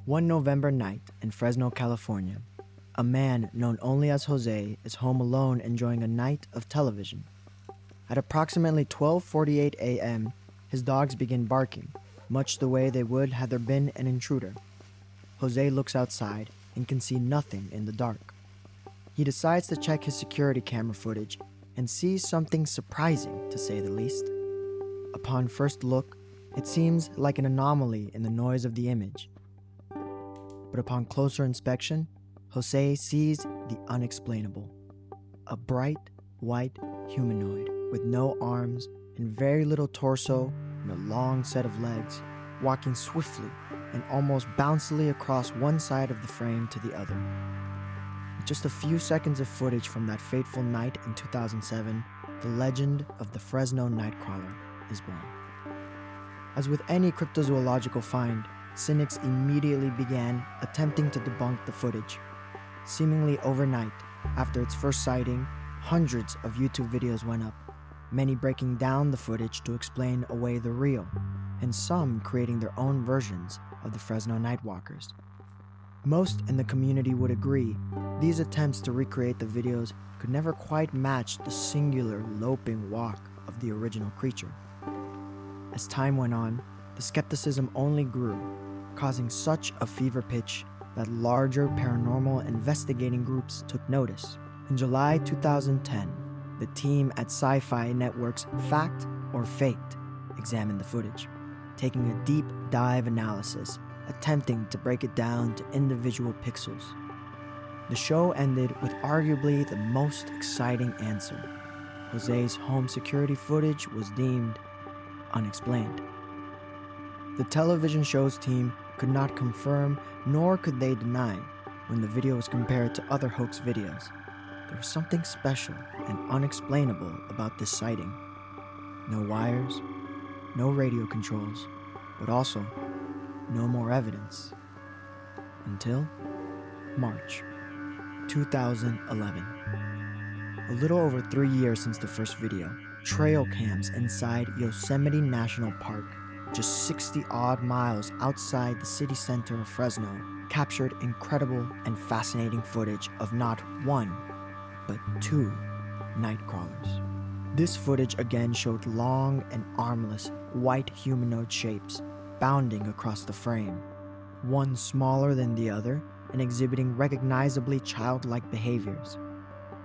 One November night in Fresno, California, a man known only as Jose is home alone enjoying a night of television. At approximately 12:48 a.m., his dogs begin barking, much the way they would had there been an intruder. Jose looks outside and can see nothing in the dark. He decides to check his security camera footage and sees something surprising, to say the least. Upon first look, it seems like an anomaly in the noise of the image. But upon closer inspection, Jose sees the unexplainable. A bright, white humanoid with no arms and very little torso and a long set of legs, walking swiftly and almost bouncily across one side of the frame to the other. With just a few seconds of footage from that fateful night in 2007, the legend of the Fresno Nightcrawler is born. As with any cryptozoological find, cynics immediately began attempting to debunk the footage. Seemingly overnight, after its first sighting, hundreds of YouTube videos went up, many breaking down the footage to explain away the real, and some creating their own versions of the Fresno Nightwalkers. Most in the community would agree these attempts to recreate the videos could never quite match the singular loping walk of the original creature. As time went on, the skepticism only grew, causing such a fever pitch that larger paranormal investigating groups took notice. In July 2010, the team at Sci-Fi Network's Fact or Faked examined the footage, taking a deep dive analysis, attempting to break it down to individual pixels. The show ended with arguably the most exciting answer. Jose's home security footage was deemed unexplained. The television show's team could not confirm nor could they deny when the video was compared to other hoax videos. There was something special and unexplainable about this sighting. No wires, no radio controls, but also no more evidence. Until March 2011. A little over 3 years since the first video, trail cams inside Yosemite National Park, just 60-odd miles outside the city center of Fresno, captured incredible and fascinating footage of not one, but two Nightcrawlers. This footage again showed long and armless white humanoid shapes bounding across the frame, one smaller than the other and exhibiting recognizably childlike behaviors.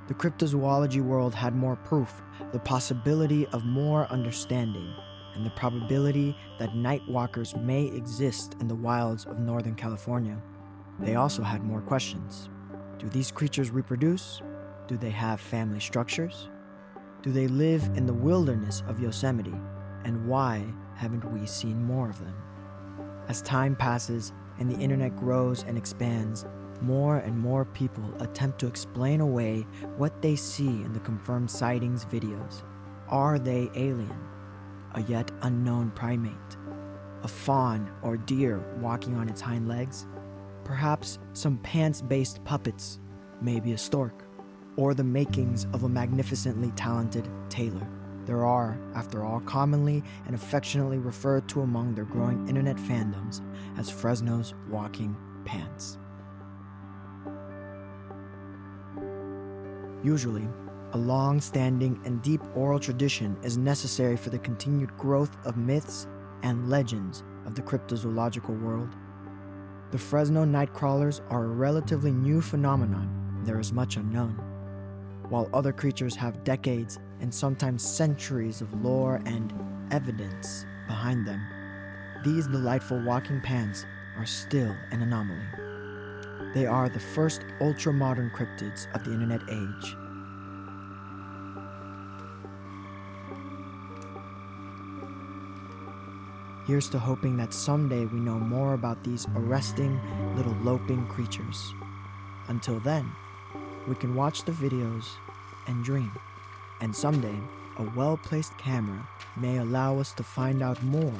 The cryptozoology world had more proof, the possibility of more understanding, and the probability that nightwalkers may exist in the wilds of Northern California. They also had more questions. Do these creatures reproduce? Do they have family structures? Do they live in the wilderness of Yosemite? And why haven't we seen more of them? As time passes and the internet grows and expands, more and more people attempt to explain away what they see in the confirmed sightings videos. Are they alien? A yet unknown primate? A fawn or deer walking on its hind legs? Perhaps some pants-based puppets, maybe a stork, or the makings of a magnificently talented tailor. There are, after all, commonly and affectionately referred to among their growing internet fandoms as Fresno's walking pants. Usually, a long-standing and deep oral tradition is necessary for the continued growth of myths and legends of the cryptozoological world. The Fresno Nightcrawlers are a relatively new phenomenon, and there is much unknown. While other creatures have decades and sometimes centuries of lore and evidence behind them, these delightful walking pants are still an anomaly. They are the first ultra-modern cryptids of the internet age. Here's to hoping that someday we know more about these arresting little loping creatures. Until then, we can watch the videos and dream. And someday, a well-placed camera may allow us to find out more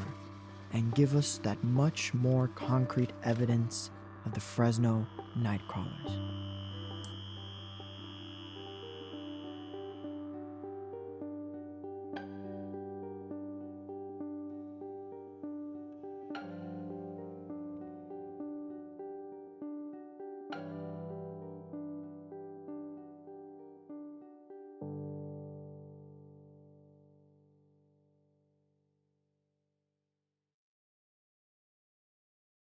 and give us that much more concrete evidence of the Fresno Nightcrawlers.